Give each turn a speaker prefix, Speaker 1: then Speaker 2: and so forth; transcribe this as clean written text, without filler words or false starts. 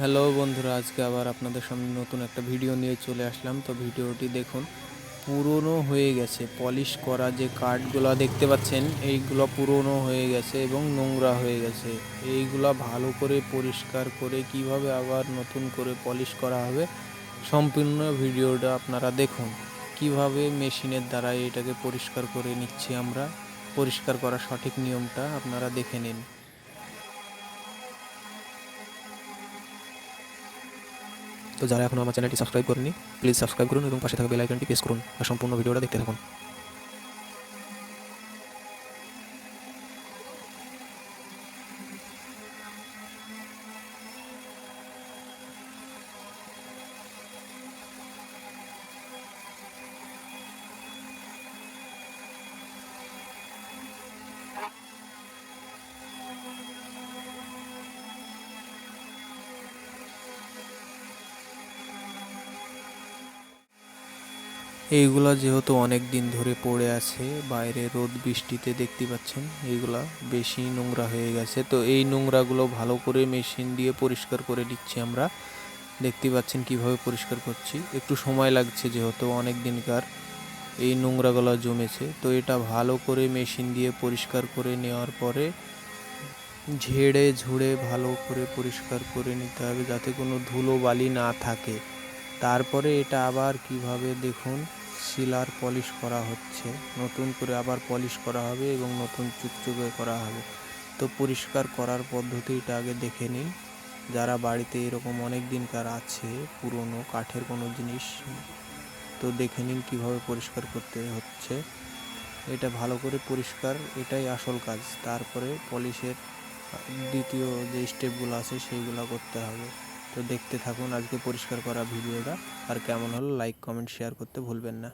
Speaker 1: Hello বন্ধুরা, আজকে আবার আপনাদের সামনে নতুন একটা ভিডিও নিয়ে চলে আসলাম। তো ভিডিওটি দেখুন, পুরনো হয়ে গেছে। পলিশ করা যে কাঠগুলো দেখতে পাচ্ছেন, এইগুলো পুরনো হয়ে গেছে এবং নোংরা হয়ে গেছে। এইগুলা ভালো করে পরিষ্কার করে কিভাবে আবার নতুন করে পলিশ করা হবে, সম্পূর্ণ ভিডিওটা আপনারা দেখুন। কিভাবে মেশিনের দ্বারা এটাকে পরিষ্কার করে নিচ্ছি আমরা, পরিষ্কার করার সঠিক নিয়মটা আপনারা দেখে নিন।
Speaker 2: তো যারা এখনো আমার চ্যানেলটি সাবস্ক্রাইব করেনি, প্লিজ সাবস্ক্রাইব করুন এবং পাশে থাকা বেল আইকনটি প্রেস করুন আর সম্পূর্ণ ভিডিওটা দেখতে থাকুন।
Speaker 1: এইগুলা যেহেতু অনেক দিন ধরে পড়ে আছে বাইরে রোদ বৃষ্টিতে, দেখতে পাচ্ছেন এইগুলা বেশি নোংরা হয়ে গেছে। তো এই নোংরাগুলো ভালো করে মেশিন দিয়ে পরিষ্কার করে নিচ্ছি আমরা। দেখতে পাচ্ছেন কিভাবে পরিষ্কার করছি। একটু সময় লাগছে যেহেতু অনেক দিনকার এই নোংরাগুলো জমেছে। তো এটা ভালো করে মেশিন দিয়ে পরিষ্কার করে নেওয়ার পরে ঝেড়ে ঝুড়ে ভালো করে পরিষ্কার করে নিতে হবে, যাতে কোনো ধুলো বালি না থাকে। তারপরে এটা আবার কিভাবে দেখুন, সিলার পলিশ করা হচ্ছে, নতুন করে আবার পলিশ করা হবে এবং নতুন চুকচুকে করা হবে। তো পরিষ্কার করার পদ্ধতিটা আগে দেখে নিন। যারা বাড়িতে এরকম অনেক দিনকার আছে পুরনো কাঠের কোনো জিনিস, তো দেখে নিন কীভাবে পরিষ্কার করতে হচ্ছে। এটা ভালো করে পরিষ্কার, এটাই আসল কাজ। তারপরে পলিশের দ্বিতীয় যে স্টেপগুলো আছে সেইগুলো করতে হবে। তো দেখতে থাকুন আজকে পরিষ্কার করা ভিডিওটা। আর কেমন হলো লাইক কমেন্ট শেয়ার করতে ভুলবেন না।